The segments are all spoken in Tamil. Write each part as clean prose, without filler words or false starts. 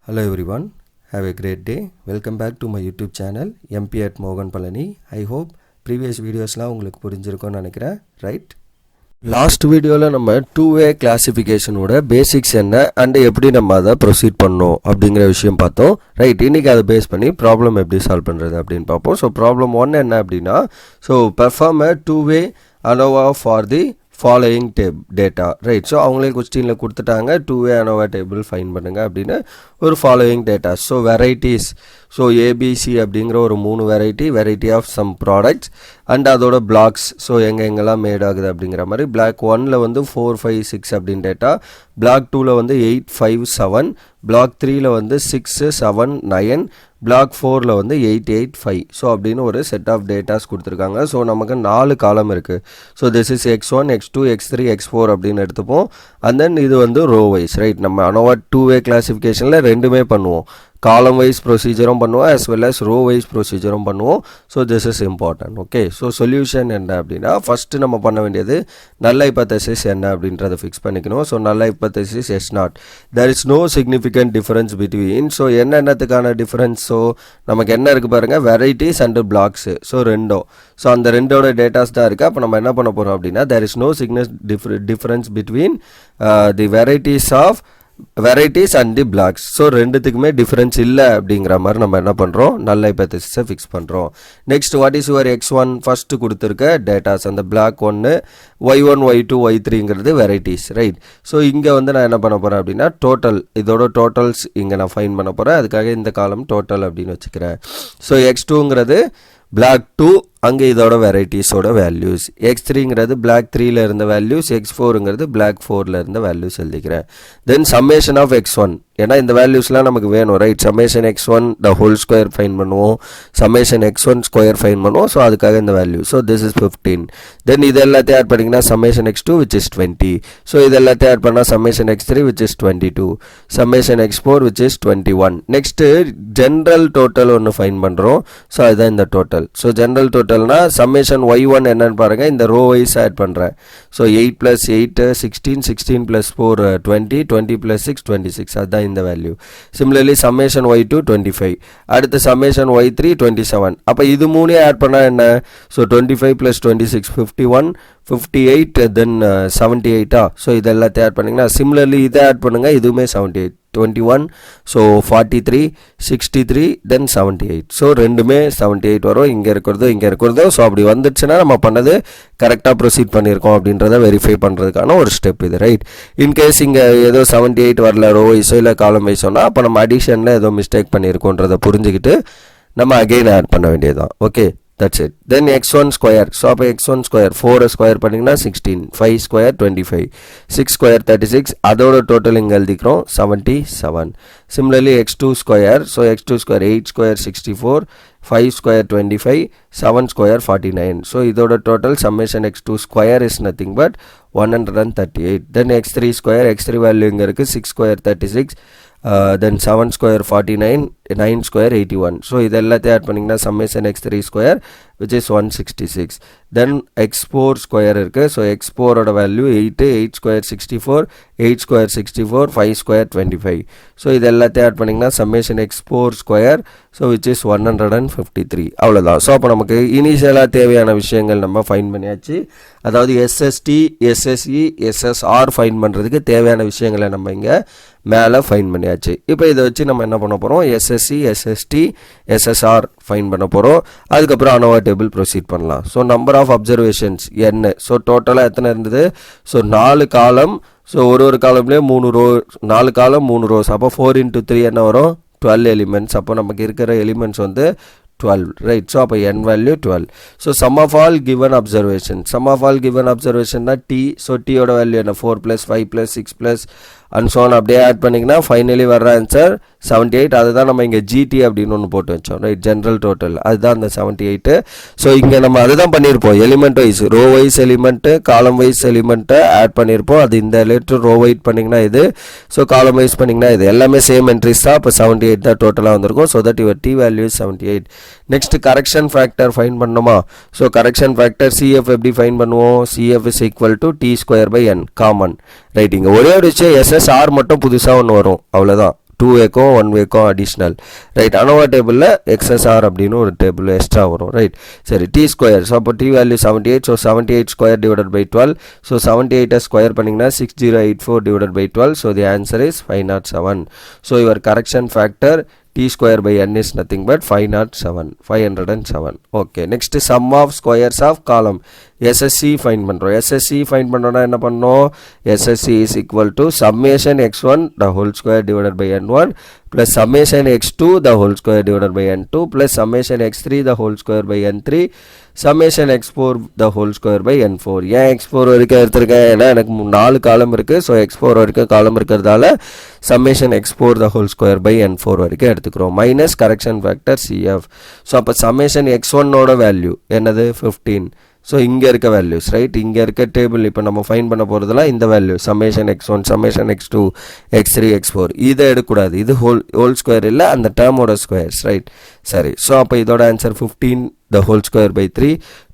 Hello everyone, have a great day. Welcome back to my YouTube channel MP at Mogan Palani. I hope previous videosலாம் உங்களுக்கு புரிஞ்சிருக்கும்னு நினைக்கிறேன், ரைட்? லாஸ்ட் வீடியோவில் நம்ம 2-way கிளாசிஃபிகேஷனோட பேசிக்ஸ் என்ன அண்ட் எப்படி நம்ம அதை ப்ரொசீட் பண்ணோம் அப்படிங்கிற விஷயம் பார்த்தோம், ரைட்? இன்றைக்கி அதை பேஸ் பண்ணி ப்ராப்ளம் எப்படி சால்வ் பண்ணுறது அப்படின்னு பார்ப்போம். ஸோ ப்ராப்ளம் 1 என்ன அப்படின்னா, so perform a 2-way ANOVA for the following data, right? So அவங்களே கொஸ்டினில் கொடுத்துட்டாங்க 2-way ANOVA டேபிள் ஃபைன் பண்ணுங்க அப்படின்னு ஒரு following data. So varieties, so ABC அப்படிங்கிற ஒரு 3 variety of some products and அதோட பிளாக்ஸ், ஸோ எங்கெங்கெல்லாம் மேட் ஆகுது அப்படிங்கிற மாதிரி. பிளாக் 1ல் வந்து 4, 5, 6 அப்படின்னு டேட்டா, பிளாக் 2ல் வந்து 8, 5, 7, பிளாக் 3ல் வந்து 6, 7, 9, பிளாக் 4ல் வந்து 8, 8, 5. ஸோ அப்படின்னு ஒரு செட் ஆஃப் டேட்டாஸ் கொடுத்துருக்காங்க. ஸோ நமக்கு 4 காலம் இருக்குது. So this is x1, x2, x3, x4 அப்படின்னு எடுத்துப்போம். அண்ட் தென் இது வந்து ரோ வைஸ், ரைட்? நம்ம ANOVA 2-way கிளாசிஃபிகேஷனில் ரெண்டுமே பண்ணுவோம், காலம் வைஸ் ப்ரொசீஜரும் பண்ணுவோம் as well as row wise ப்ரொசீஜரும் பண்ணுவோம். So this is important, okay? So solution என்ன அப்படின்னா, ஃபஸ்ட்டு நம்ம பண்ண வேண்டியது நல்ல ஹைபோதசிஸ் என்ன அப்படின்றத ஃபிக்ஸ் பண்ணிக்கணும். So null hypothesis S0, there is no significant difference between. So என்னென்னத்துக்கான டிஃப்ரென்ஸ்? ஸோ நமக்கு என்ன இருக்குது பாருங்கள், வெரைட்டிஸ் அண்டு பிளாக்ஸு. ஸோ ரெண்டும், ஸோ அந்த ரெண்டோட டேட்டாஸ் தான் இருக்குது. அப்போ நம்ம என்ன பண்ண போகிறோம் அப்படின்னா, there is no difference between the varieties and the blocks. So ரெண்டுத்துக்குமே டிஃப்ரென்ஸ் இல்லை அப்படிங்கிற மாதிரி நம்ம என்ன பண்ணுறோம், நல்ல ஹைபோதசிஸை ஃபிக்ஸ் பண்ணுறோம். Next, what is your x1? First கொடுத்துருக்க டேட்டாஸ் அந்த பிளாக் 1, y1, y2, y3ங்கிறது வெரைட்டிஸ், ரைட்? ஸோ இங்கே வந்து நான் என்ன பண்ண போகிறேன் அப்படின்னா, டோட்டல், இதோட டோட்டல்ஸ் இங்கே நான் ஃபைன் பண்ண போகிறேன். அதுக்காக இந்த காலம் டோட்டல் அப்படின்னு வச்சுக்கிறேன். ஸோ x2ங்கிறது பிளாக் 2, அங்கே இதோட வெரைட்டிஸோட வேல்யூஸ். x3ங்கிறது பிளாக் 3ல் இருந்த வேல்யூஸ், x4ங்கிறது பிளாக் 4ல் இருந்த வேல்யூஸ் எழுதிக்கிறேன். தென் சம்மேஷன் ஆஃப் x1, ஏன்னா இந்த வேல்யூஸ்லாம் நமக்கு வேணும், right? Summation x1 the whole square fine பண்ணுவோம், சம்மேஷன் x1 ஸ்கொயர் ஃபைன் பண்ணுவோம். ஸோ அதுக்காக இந்த வேல்யூ. So this is 15. தென் இது எல்லாத்தையும் ஆட் பண்ணிங்கன்னா summation x2 which is 20. So இது எல்லாத்தையும் ஆட் பண்ணால் summation x3 which is 22, summation x4 which is 21. Next general total ஒன்று ஃபைன் பண்ணுறோம். ஸோ அதுதான் இந்த டோட்டல். ஸோ ஜென்ரல் டோட்டல்னா சம்மேஷன் y1 என்னன்னு பாருங்கள், இந்த ரோ வைஸ் ஆட் பண்ணுறேன். ஸோ 8 + 8 16, 16 + 4 20, 20 + 6 26, அதுதான் இந்த வேல்யூ. சிமிலர்லி சம்மேஷன் y2 25, அடுத்து சம்மேஷன் y3 27. அப்போ இது 3 ஆட் பண்ணால் என்ன? ஸோ 25 + 26 51, 58, தென் 78. ஸோ இது எல்லாத்தையும் ஆட் பண்ணிங்கன்னா, சிமிலர்லி இதை ஆட் பண்ணுங்கள், இதுவுமே 78, 21, ஸோ 43, 63, தென் 78. ஸோ ரெண்டுமே 78 வரும், இங்கே இருக்கிறதோ. ஸோ அப்படி வந்துடுச்சுன்னா நம்ம பண்ணது கரெக்டாக ப்ரொசீட் பண்ணியிருக்கோம் அப்படின்றத வெரிஃபை பண்ணுறதுக்கான ஒரு ஸ்டெப் இது, ரைட்? இன்கேஸ் இங்கே ஏதோ 78 வரல ரோ வைஸோ இல்லை காலம் வைஸோன்னா, அப்போ நம்ம அடிஷனில் ஏதோ மிஸ்டேக் பண்ணியிருக்கோன்றதை புரிஞ்சுக்கிட்டு நம்ம அகெயின் ஆட் பண்ண வேண்டியதுதான், okay? That's it. Then x1 square. So அப்போ x1 square 4 ஸ்கொயர் பண்ணிங்கன்னா 16, 5 ஸ்கொயர் 25, 6 ஸ்கொயர் 36, அதோட டோட்டல் இங்கே எழுதிக்கிறோம் 77. Similarly x2 square. So x2 square 8 square 64, 5 square 25, 7 square 49. So இதோட total summation x2 square is nothing but 138. Then x3 square, x3 value இங்கே இருக்குது 6 square 36, then 7 square 49, 9 square 81. So இது எல்லாத்தையும் ஆட் பண்ணிங்கன்னா summation x3 square which is 166. Then x4 square இருக்குது. ஸோ x4ஓட வேல்யூ 8, 8 ஸ்கொயர் 64, 8 ஸ்கொயர் 64, 5 ஸ்கொயர் 25. ஸோ இது எல்லாத்தையும் ஆட் பண்ணிங்கன்னா summation x4 square, so which is 153. அவ்வளோதான். ஸோ அப்போ நமக்கு இனிஷியலாக தேவையான விஷயங்கள் நம்ம ஃபைன் பண்ணியாச்சு. அதாவது SST, SSE, SSR ஃபைன் பண்ணுறதுக்கு தேவையான விஷயங்களை நம்ம இங்கே மேலே ஃபைன் பண்ணியாச்சு. இப்போ இதை வச்சு நம்ம என்ன பண்ண போகிறோம், SSC, SST, SSR ஃபைன் பண்ண போகிறோம். அதுக்கப்புறம் ANOVA டேபிள் ப்ரொசீட் பண்ணலாம். ஸோ நம்பர் ஆஃப் அப்சர்வேஷன்ஸ் என்ன? ஸோ டோட்டலாக எத்தனை இருந்தது? ஸோ 4 காலம். ஸோ ஒரு காலம்லேயே 3 ரோ, 4 காலம் 3 ரோஸ். அப்போ 4 × 3 என்ன வரும்? 12 எலிமெண்ட்ஸ். அப்போ நமக்கு இருக்கிற எலிமெண்ட்ஸ் வந்து 12, ரைட்? ஸோ அப்போ n value 12. So sum of all given அப்சர்வேஷன்னா t. ஸோ டீயோட வேல்யூ என்ன? 4 + 5 + 6 + அண்ட் ஸோ அப்படியே ஆட் பண்ணிங்கன்னா ஃபைனலி வர்ற ஆன்சர் 78. அதுதான் நம்ம இங்கே ஜிடி அப்படின்னு ஒன்று போட்டு வச்சோம், ரைட்? ஜென்ரல் டோட்டல், அதுதான் அந்த 78. ஸோ இங்கே நம்ம அதுதான் பண்ணியிருப்போம், element wise, row wise element, column wise எலிமெண்ட்டை ஆட் பண்ணியிருப்போம். அது இந்த லெட்டர் ரோ வைட் பண்ணிங்கன்னா இது, ஸோ காலம் வைஸ் பண்ணிங்கன்னா இது, எல்லாமே சேம் என்ட்ரிஸ் தான். அப்போ 78 தான் டோட்டலாக வந்திருக்கும். So that your T value is 78. Next correction factor fine பண்ணணுமா? ஸோ கரெக்ஷன் ஃபேக்டர் சிஎஃப் எப்படி ஃபைன் பண்ணுவோம்? CF is equal to T square by N, common, right? இங்கே ஒரே ஒரு விஷயம், எஸ்எஸ்ஆர் மட்டும் புதுசாக ஒன்று வரும், அவ்வளோதான். 2வேக்கும் 1வேக்கும் அடிஷ்னல் ரைட். அனோவா டேபிளில் எக்ஸ்எஸ்ஆர் அப்படின்னு ஒரு டேபிள் எக்ஸ்ட்ரா வரும் ரைட். சரி டி ஸ்கொயர், ஸோ அப்போ T value 78, so 78 square divided by 12, so 78 square பண்ணிங்கன்னா 6084 divided by 12, so the answer is 507. So your correction factor t square by n is nothing but 507. Okay, next sum of squares of column SSC find பண்றோம். SSC find பண்ணோம்னா என்ன பண்ணோம்? SSC is equal to summation x1 the whole square divided by n1 plus summation x2 the whole square divided by n2 plus summation x3 the whole square by n3 summation x4 the whole square by n4. ஏன் x4 வரைக்கும் எடுத்திருக்கேன்? ஏன்னா எனக்கு 4 காலம் இருக்கு. ஸோ x4 வரைக்கும் காலம் இருக்கிறதால summation x4 the whole square by n4 வரைக்கும் எடுத்துக்கிறோம். Minus correction factor CF. So அப்போ summation x1 ஓட வேல்யூ என்னது? 15. ஸோ இங்கே இருக்க வேல்யூஸ் ரைட். இங்கே இருக்க டேபிள் இப்போ நம்ம ஃபைன் பண்ண போகிறதுலாம் இந்த value summation x1 summation x2 x3 x4 இதை எடுக்கக்கூடாது. இது ஹோல் ஸ்கொயர் இல்லை, அந்த டேர்மோட ஸ்கொயர்ஸ் ரைட். சரி, ஸோ அப்போ இதோட answer 15 the whole square by 3,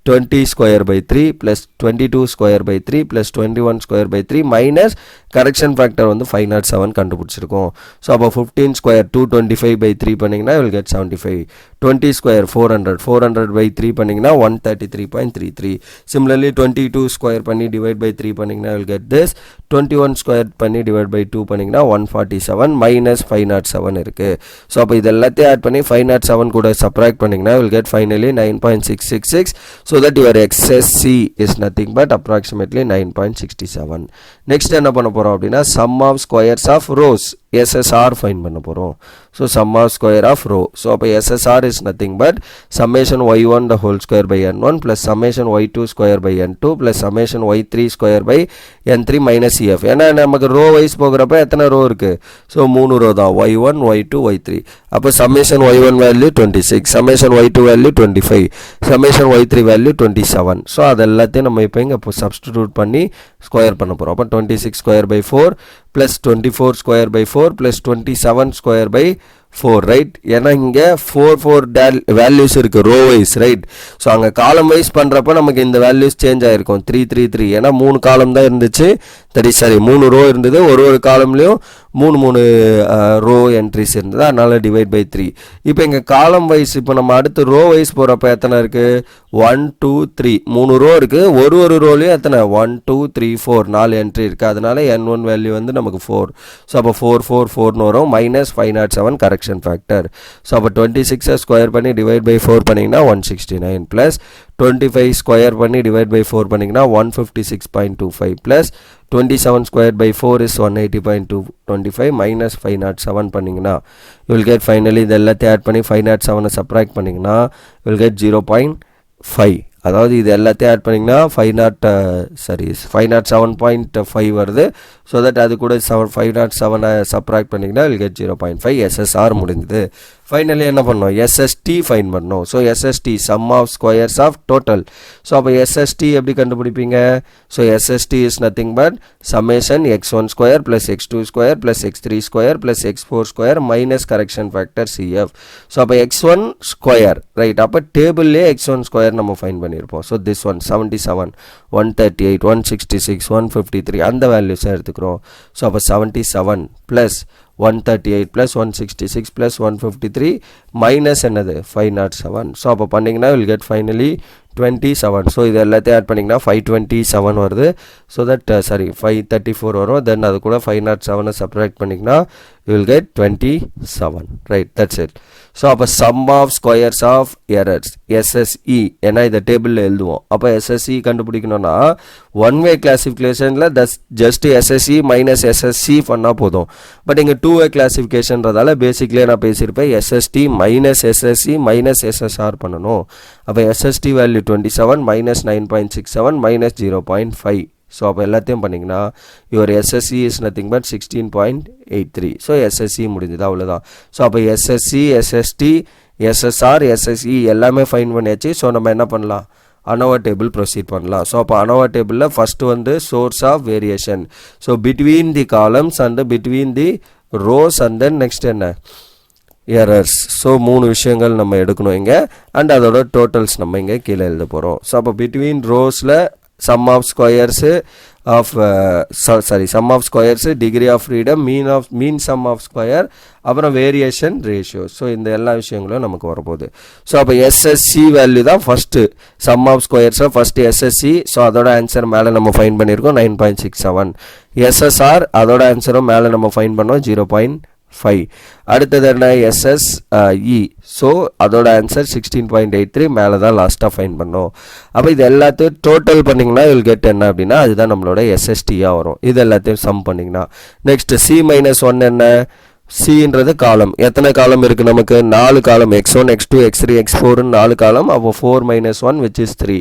20 square by 3 plus 22 square by 3 plus 21 square by 3 minus correction factor வந்து 507 கண்டுபிடிச்சிருக்கோம். ஸோ அப்போ 15 square 225 by 3 பண்ணிங்கன்னா will get 75. 20 square 400 by 3 பண்ணிங்கன்னா 133.33. Similarly 22 square பண்ணி divide by 3 பண்ணிங்கன்னா will get this. 21 square பண்ணி divide by 2 பண்ணிங்கன்னா 147 minus 507 இருக்கு. ஸோ அப்போ இது எல்லாத்தையும் ஆட் பண்ணி 507 கூட subtract பண்ணிங்கன்னா will get finally 9.666. So that your XSC is nothing but approximately 9.67. Next என்ன பண்ண போறோம் அப்படின்னா sum of squares of rows SSR find பண்ண போறோம். So sum of square of row. So அப்போ SSR is nothing but summation y1 the whole square by n1 plus summation y2 square by n2 plus summation y3 square by n3 minus CF. ஏன்னா நமக்கு row wise போகிறப்ப எத்தனை row இருக்கு? So 3 row தான், y1 y2 y3. அப்போ summation y1 value 26, summation y2 value 25, summation y3 value 27. So அது எல்லாத்தையும் நம்ம இப்போ இங்கே substitute பண்ணி ஸ்கொயர் பண்ண போகிறோம். அப்போ 26 square by 4 plus 24 square by 4 plus 27 square by 4 right. ஏன்னா இங்கே 4 வேல்யூஸ் இருக்கு ரோ வைஸ் ரைட். ஸோ அங்கே காலம் வைஸ் பண்ணுறப்ப நமக்கு இந்த வேல்யூஸ் சேஞ்ச் ஆகிருக்கும் 3 ஏன்னா 3 காலம் தான் இருந்துச்சு. சரி 3 ரோ இருந்தது, ஒரு காலம்லேயும் 3 ரோ என்ட்ரிஸ் இருந்தது, அதனால டிவைட் பை 3. இப்போ இங்கே காலம் வைஸ் இப்போ நம்ம அடுத்து ரோ வைஸ் போகிறப்ப எத்தனை இருக்கு? 1 2 3 3 ரோ இருக்கு. ஒரு ரோலையும் எத்தனை? 1 2 3 4 4 என்ட்ரி இருக்கு. அதனால n1 வேல்யூ வந்து நமக்கு 4. ஸோ அப்போ 4 வரும் மைனஸ் 507 கரெக்ஷன் ஃபேக்டர். ஸோ அப்போ 26 ஸ்கொயர் பண்ணி டிவைட் பை 4 பண்ணிங்கன்னா 169 ப்ளஸ் 25 ஸ்கொயர் பண்ணி டிவைட் பை 4 பண்ணிங்கன்னா 156.25 plus 27 square by 4 is 180.25 minus 507 பண்ணிங்கன்னா you will get finally இது எல்லாத்தையும் ஆட் பண்ணி 507 சப்ராக்ட் பண்ணிங்கன்னா you will get 0.5. அதாவது இது எல்லாத்தையும் ஆட் பண்ணிங்கன்னா 507.5 வருது. ஸோ தட் அது கூட 507 சப்ராக்ட் பண்ணிங்கன்னா will get 0.5. SSR முடிஞ்சது. ஃபைனலி என்ன பண்ணோம்? SST ஃபைன் பண்ணோம். So SST sum of squares of total. So அப்போ SST எப்படி கண்டுபிடிப்பீங்க? So SST is nothing but summation x1 square plus x2 square plus x3 square plus x4 square minus correction factor CF. So அப்போ x1 ஸ்கொயர் ரைட். அப்போ டேபிள்லேயே x1 ஸ்கொயர் நம்ம ஃபைன் பண்ணியிருப்போம். ஸோ திஸ் ஒன் 77 138 166 153 அந்த வேல்யூஸை எடுத்துக்கிறோம். ஸோ அப்போ 77 ப்ளஸ் 138 plus 166 plus 153 minus என்னது 507. ஸோ அப்போ பண்ணிங்கன்னா will get finally 27. ஸோ இது எல்லாத்தையும் ஆட் பண்ணிங்கன்னா 527 வருது. ஸோ தட் 534 வரும். தென் அது கூட 507 சப்ராக்ட் பண்ணிங்கன்னா you will get 27 right. That's it. So அப்போ sum of squares of errors SSE ஏன்னா இதை டேபிளில் எழுதுவோம். அப்போ SSE கண்டுபிடிக்கணும்னா ஒன் வே கிளாசிஃபிகேஷனில் ஜஸ்ட் SSE மைனஸ் SSC பண்ணால் போதும். பட் இங்கே 2-way கிளாசிஃபிகேஷன்றதால பேசிக்லேயே நான் பேசியிருப்பேன் SST minus SSC minus SSR பண்ணணும். அப்போ SST value 27 minus 9.67 minus 0.5. So அப்போ எல்லாத்தையும் பண்ணிங்கன்னா your SSE is nothing but 16.83. So SSE முடிஞ்சது, அவ்வளோதான். ஸோ அப்போ SSC SST SSR SSE எல்லாமே ஃபைன் பண்ணியாச்சு. ஸோ நம்ம என்ன பண்ணலாம்? அனோவா டேபிள் ப்ரொசீட் பண்ணலாம். ஸோ அப்போ அனோவா டேபிளில் ஃபஸ்ட்டு வந்து source of variation. So between the columns and between the rows and then next என்ன எரர்ஸ். ஸோ 3 விஷயங்கள் நம்ம எடுக்கணும் இங்கே. அண்ட் அதோட டோட்டல்ஸ் நம்ம இங்கே கீழே எழுத போகிறோம். ஸோ அப்போ பிட்வீன் ரோஸில் sum of squares of sum of squares, degree of freedom, mean sum of square, அப்புறம் வேரியேஷன் ரேஷியோ. ஸோ இந்த எல்லா விஷயங்களும் நமக்கு வரப்போகுது. ஸோ அப்போ எஸ்எஸ்சி வேல்யூ தான் ஃபஸ்ட்டு சம் ஆஃப் ஸ்கொயர்ஸில் ஃபஸ்ட்டு எஸ்எஸ்சி. ஸோ அதோட ஆன்சர் மேலே நம்ம ஃபைன் பண்ணியிருக்கோம் 9.67. எஸ்எஸ்ஆர் அதோட ஆன்சரும் மேலே நம்ம ஃபைன் பண்ணோம் 0.5. அடுத்தது என்ன எஸ்எஸ்இ. ஸோ அதோட ஆன்சர் 16.83 மேலே தான் லாஸ்ட்டாக ஃபைன் பண்ணோம். அப்போ இது எல்லாத்தையும் டோட்டல் பண்ணிங்கன்னா வில் கெட் என்ன அப்படின்னா அதுதான் நம்மளோட எஸ்எஸ்டியாக வரும். இது எல்லாத்தையும் சம் பண்ணிங்கன்னா நெக்ஸ்ட் C-1 என்ன? சின்றது காலம். எத்தனை காலம் இருக்குது நமக்கு? 4 காலம். x1 x2 x3 x4 4 காலம். அப்போ 4 - 1 which is 3.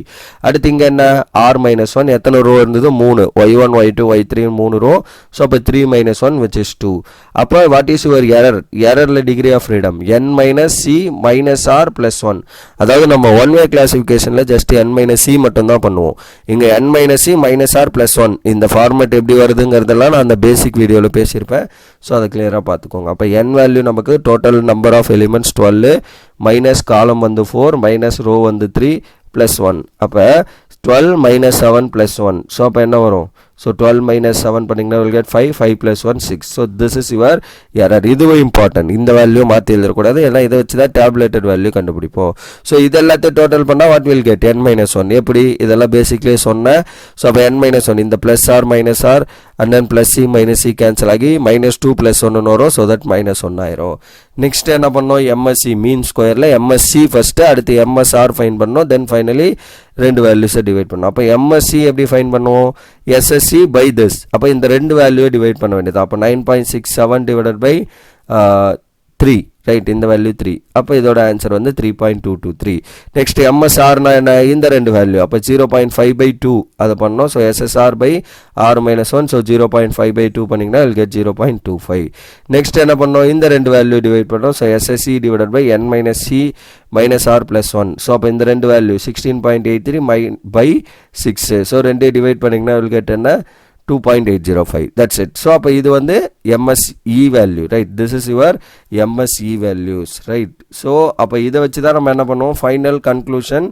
அடுத்து இங்கே என்ன? R-1 எத்தனை ரோ இருந்தது? 3. y1 y2 y3 3 row. So அப்போ 3 - 1 which is 2. அப்போ வாட் இஸ் யுவர் எரர்? எரரில் degree of freedom n - c - r + 1. அதாவது நம்ம ஒன் வே கிளாசிஃபிகேஷனில் ஜஸ்ட் n - c மட்டும்தான் பண்ணுவோம். இங்கே n - c - r + 1 இந்த ஃபார்மேட் எப்படி வருதுங்கிறதெல்லாம் நான் அந்த பேசிக் வீடியோவில் பேசியிருப்பேன். ஸோ அதை கிளியராக பார்த்துக்கோங்க. அப்போ n வேல்யூ நமக்கு total number of elements 12 minus column வந்து 4 மைனஸ் ரோ வந்து 3 + 1. அப்போ 12 - 7 + 1. ஸோ அப்போ என்ன வரும்? ஸோ 12 - 7 பண்ணிங்கன்னா will get 5 5 + 1 6. So this is your error. இதுவும் இம்பார்ட்டன்ட். இந்த வேல்யூ மாற்றி எழுதக்கூடாது. ஏன்னா இதை வச்சு தான் டேப்லெட்டட் வேல்யூ கண்டுபிடிப்போம். ஸோ இது எல்லாத்தையும் டோட்டல் பண்ணால் வாட் வில் கெட் n - 1. எப்படி? இதெல்லாம் பேசிக்லேயே சொன்னேன். ஸோ அப்போ n - 1 இந்த +r - r and then +c - c cancel ஆகி -2 + 1 வரும். ஸோ தட் -1 ஆயிரும். நெக்ஸ்ட் என்ன பண்ணோம்? எம்எஸ்சி மீன் ஸ்கொயரில் எம்எஸ்சி ஃபஸ்ட்டு, அடுத்து எம்எஸ்ஆர் ஃபைன் பண்ணோம். தென் ஃபைனலி ரெண்டு வேல்யூஸை டிவைட் பண்ணோம். அப்போ எம்எஸ்சி எப்படி ஃபைன் பண்ணுவோம்? SSC by this. அப்போ இந்த ரெண்டு வேல்யூவை டிவைட் பண்ண வேண்டியது. அப்போ 9.67 டிவைடட் பை 3 ரைட். இந்த வேல்யூ 3. அப்போ இதோட ஆன்சர் வந்து 3.223. நெக்ஸ்ட் எம்எஸ்ஆர்னா என்ன? இந்த ரெண்டு வேல்யூ. அப்போ 0.5/2 அதை பண்ணோம். So SSR by r - 1. So 0.5/2 பண்ணிங்கன்னா வில் கெட் 0.25. நெக்ஸ்ட் என்ன பண்ணோம்? இந்த ரெண்டு வேல்யூ டிவைட் பண்ணோம். So SSC divided by n - c - r + 1. So அப்போ இந்த ரெண்டு வேல்யூ 16.83/6. ஸோ ரெண்டே டிவைட் பண்ணிங்கன்னா வில் கெட் என்ன? 2.805. That's it. So அப்போ இது வந்து MSE value, right? This is your MSE values, right? So அப்போ இதை வச்சு தான் நம்ம என்ன பண்ணுவோம்? ஃபைனல் கன்க்ளூஷன்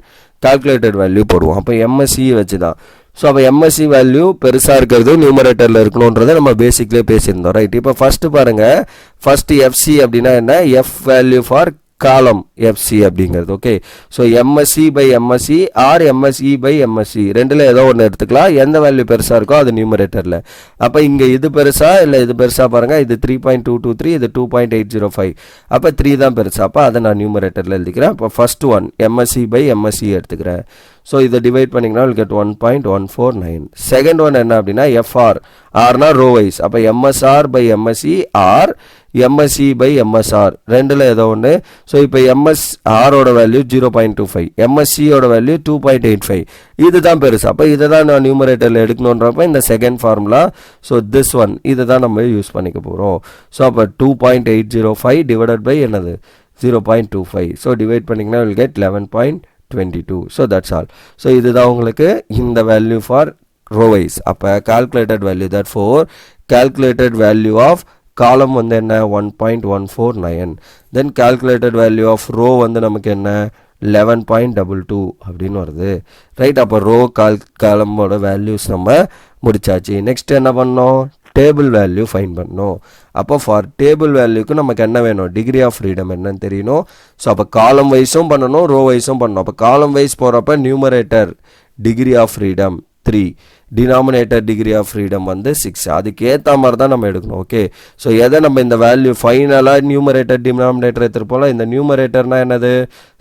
கால்குலேட்டட் வேல்யூ போடுவோம். அப்போ MSE வச்சு தான். ஸோ அப்போ MSE வேல்யூ பெருசாக இருக்கிறது நியூமரேட்டரில் இருக்கணுன்றதை நம்ம பேசிக்லேயே பேசியிருந்தோம், ரைட்? இப்போ ஃபஸ்ட்டு பாருங்கள், ஃபஸ்ட்டு FC அப்படின்னா என்ன? F value for column FC அப்படிங்கிறது. Okay, so MSC by MSC or MSE by MSC ரெண்டில் ஏதோ ஒன்று எடுத்துக்கலாம். எந்த வேல்யூ பெருசாக இருக்கோ அது நியூமரேட்டரில். அப்போ இங்கே இது பெருசா இல்லை இது பெருசாக பாருங்கள். இது 3.223, இது 2.805. அப்போ 3 தான் பெருசா. அப்போ அதை நான் நியூமரேட்டரில் எழுதிக்கிறேன். அப்போ first one MSC by MSC எடுத்துக்கிறேன். ஸோ இதை டிவைட் பண்ணிங்கன்னா வில் கெட் 1.149. செகண்ட் ஒன் என்ன அப்படின்னா எஃப்ஆர், ஆர்னா ரோ வைஸ். அப்போ MSR by MSC or MSC by MSR ரெண்டில் ஏதோ ஒன்று. ஸோ இப்போ எம்எஸ்ஆரோட வேல்யூ 0.25, எம்எஸ்சியோட வேல்யூ 2.85. இதுதான் பெருசு. அப்போ இதை தான் நான் நியூமரேட்டரில் எடுக்கணுன்றப்ப இந்த second formula. So this one இதை தான் நம்ம யூஸ் பண்ணிக்க போகிறோம். ஸோ அப்போ 2.805 டிவைடட் பை என்னது 0.25. ஸோ டிவைட் பண்ணிங்கன்னா will get 11.22. So that's all. So இதுதான் உங்களுக்கு இந்த வேல்யூ ஃபார் ரோ வைஸ். அப்போ calculated value, that for calculated value of column வந்து என்ன 1.149. Then calculated value of row வந்து நமக்கு என்ன 11.22 அப்படின்னு வருது, ரைட்? அப்போ ரோ காலமோட வேல்யூஸ் நம்ம முடிச்சாச்சு. நெக்ஸ்ட் என்ன பண்ணோம்? டேபிள் வேல்யூ ஃபைன் பண்ணோம். அப்போ ஃபார் டேபிள் வேல்யூக்கு நமக்கு என்ன வேணும்? டிகிரி ஆஃப் ஃப்ரீடம் என்னன்னு தெரியணும். ஸோ அப்போ காலம் வைஸும் பண்ணணும், ரோ வைஸும் பண்ணணும். அப்போ காலம் வைஸ் போகிறப்ப numerator degree of freedom 3, denominator degree of freedom வந்து 6. அதுக்கு ஏற்ற மாதிரி தான் நம்ம எடுக்கணும். ஓகே, ஸோ எதை நம்ம இந்த வேல்யூ ஃபைனலாக நியூமரேட்டர் டினாமினேட்டர் எடுத்துருப்போம்ல, இந்த நியூமரேட்டர்னா என்னது?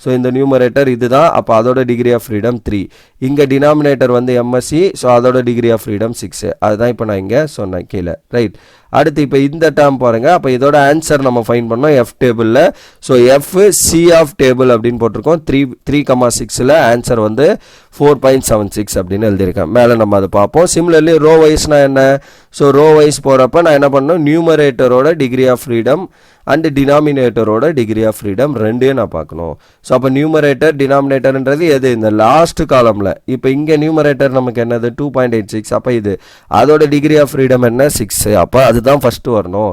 ஸோ இந்த நியூமரேட்டர் இதுதான். அப்போ அதோட டிகிரி ஆஃப் ஃப்ரீடம் 3. இங்கே டினாமினேட்டர் வந்து எம்எஸ்சி, ஸோ அதோட டிகிரி ஆஃப் ஃப்ரீடம் 6. அதுதான் இப்போ நான் இங்கே சொன்னேன் கீழே, ரைட்? அடுத்து இப்போ இந்த டேர்ம் பாருங்கள். அப்போ இதோட ஆன்சர் நம்ம ஃபைன் பண்ணோம் எஃப் டேபிளில். So F C of table அப்படின்னு போட்டிருக்கோம். 3,6ல் ஆன்சர் வந்து 4.76 அப்படின்னு எழுதியிருக்கேன். மேலே நம்ம அதை பார்ப்போம். சிமிலர்லி ரோ வைஸ்னா என்ன? ஸோ ரோ வைஸ் போகிறப்ப நான் என்ன பண்ணணும், நியூமரேட்டரோட டிகிரி ஆஃப் ஃப்ரீடம் அண்ட் டினாமினேட்டரோட டிகிரி ஆஃப் ஃப்ரீடம் ரெண்டையும் நான் பார்க்கணும். ஸோ அப்போ நியூமரேட்டர் டினாமினேட்டர்ன்றது எது, இந்த லாஸ்ட் காலமில். இப்போ இங்கே நியூமரேட்டர் நமக்கு என்னது 2.86, அப்போ இது அதோட டிகிரி ஆஃப் ஃப்ரீடம் என்ன 6, அப்போ அதுதான் ஃபஸ்ட்டு வரணும்.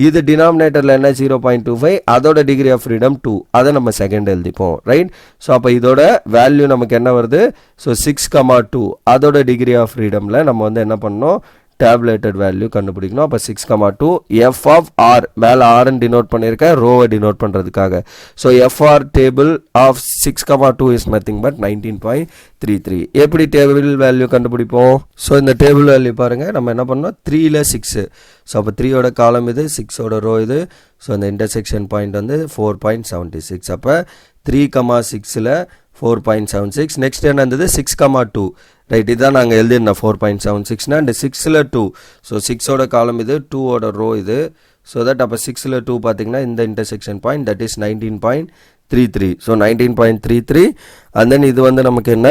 இது டினாமினேட்டரில் என்ன 0.25, அதோட டிகிரி ஆஃப் ஃப்ரீடம் 2, அதை நம்ம செகண்ட் எழுதிப்போம், ரைட். ஸோ அப்போ இதோட வேல்யூ நமக்கு என்ன வருது, ஸோ 6,2 அதோட டிகிரி ஆஃப் ஃப்ரீடமில் நம்ம வந்து என்ன பண்ணணும், டேப்லேட்டட் வேல்யூ கண்டுபிடிக்கணும். அப்போ 6,2 எஃப் ஆஃப் ஆர், மேலே ஆர்ன்னு டினோட் பண்ணியிருக்கேன் ரோவை டினோட் பண்ணுறதுக்காக. So FR table of 6,2 is nothing but 19.33. எப்படி டேபிள் வேல்யூ கண்டுபிடிப்போம், ஸோ இந்த டேபிள் வேல்யூ பாருங்கள், நம்ம என்ன பண்ணோம் 3ல் 6. ஸோ அப்போ 3யோட காலம் இது, 6ஓட ரோ இது. ஸோ அந்த இன்டர்செக்ஷன் பாயிண்ட் வந்து 4.76. அப்போ 3,6ல் 4.76. நெக்ஸ்ட் என்ன இருந்தது 6,2, ரைட். இதுதான் நாங்கள் எழுதிருந்தோம் 4.76 அண்ட் 6ல் 2. ஸோ 6ஓட காலம் இது, 2ஓட ரோ இது. ஸோ தட் அப்போ 6ல் 2 பார்த்தீங்கன்னா இந்த intersection point that is 19.33. So 19.33 and then இது வந்து நமக்கு என்ன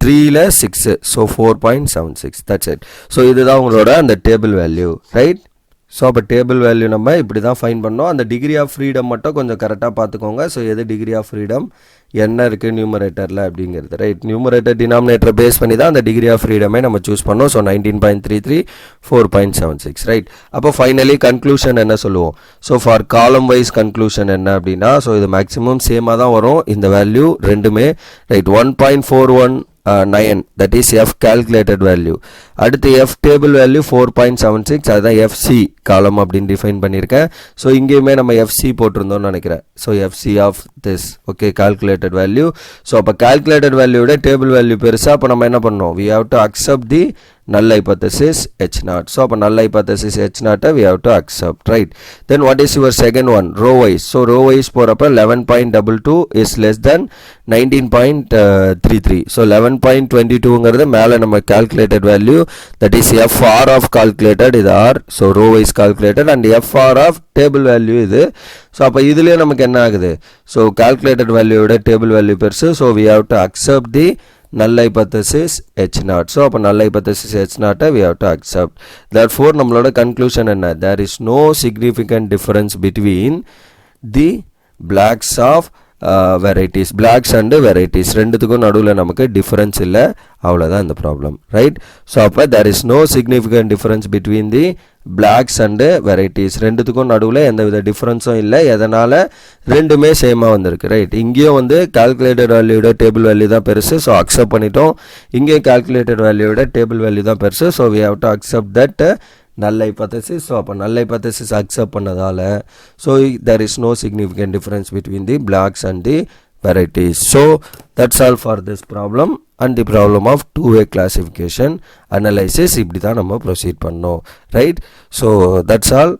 3ல் 6, ஸோ 4.76. That's it. ஸோ இதுதான் உங்களோட அந்த டேபிள் வேல்யூ, ரைட். ஸோ அப்போ டேபிள் வேல்யூ நம்ம இப்படி தான் ஃபைன் பண்ணோம். அந்த டிகிரி ஆஃப் ஃப்ரீடம் மட்டும் கொஞ்சம் கரெக்டாக பார்த்துக்கோங்க. ஸோ எது டிகிரி ஆஃப் ஃப்ரீடம் என்ன இருக்குது நியூமரேட்டரில் அப்படிங்கிறது, ரைட். நியூமரேட்டர் டினாமினேட்டரை பேஸ் பண்ணி தான் அந்த டிகிரி ஆஃப் ஃப்ரீடமே நம்ம சூஸ் பண்ணோம். So 19.33, 4.76, right. அப்போ ஃபைனலி கன்க்ளூஷன் என்ன சொல்லுவோம், so for column wise conclusion என்ன அப்படின்னா, ஸோ இது மேக்ஸிமம் சேமாக தான் வரும் இந்த வேல்யூ ரெண்டுமே, right. 1.419 that is F calculated value. அடுத்து F table value 4.76, அதுதான் FC காலம் அப்படின்னு டிஃபைன் பண்ணியிருக்கேன். ஸோ இங்கேயுமே நம்ம FC போட்டிருந்தோம்னு நினைக்கிறேன். So FC of this, okay, calculated value. So அப்போ calculated value டேபிள் வேல்யூ பெருசா, அப்போ நம்ம என்ன பண்ணோம், we have to accept the null hypothesis H0. So அப்போ null hypothesis H0 we have to accept, right. Then what is your second one, row wise. So row wise போறப்ப 11.22 is less than 19.33. So 11.22ங்கிறது மேலே நம்ம calculated value, that is FR of calculated இது R. So row wise calculated and FR of table value இது. ஸோ அப்போ இதுலேயே நமக்கு என்ன ஆகுது, ஸோ calculated value விட table value பெருசு. So we have to accept the null hypothesis H0. So அப்போ null hypothesis H0 we have to accept. Therefore நம்மளோட conclusion என்ன, there is no significant difference between the blacks of varieties, blocks and varieties ரெண்டுத்துக்கும் நடுவில் நமக்கு டிஃபரன்ஸ் இல்லை, அவ்வளோதான் இந்த ப்ராப்ளம், ரைட். ஸோ அப்போ there is no significant difference between the blocks and varieties ரெண்டுத்துக்கும் நடுவில் எந்த வித டிஃபரன்ஸும் இல்லை, எதனால் ரெண்டுமே சேமாக வந்திருக்கு, ரைட். இங்கேயும் வந்து கால்குலேட்டட் வேல்யூட டேபிள் வேல்யூ தான் பெருசு, ஸோ அக்செப்ட் பண்ணிட்டோம். இங்கேயும் கால்குலேட்டட் வேல்யூட டேபிள் வேல்யூ தான் பெருசு, so we have to accept that null hypothesis. ஸோ அப்போ null hypothesis அக்செப்ட் பண்ணதால் so there is no significant difference between the blacks and the varieties. So that's all for this problem and the problem of two-way classification analysis. இப்படி தான் நம்ம ப்ரொசீட் பண்ணோம், right. So that's all.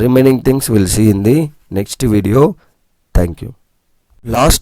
Remaining things we'll see in the next video. Thank you. Last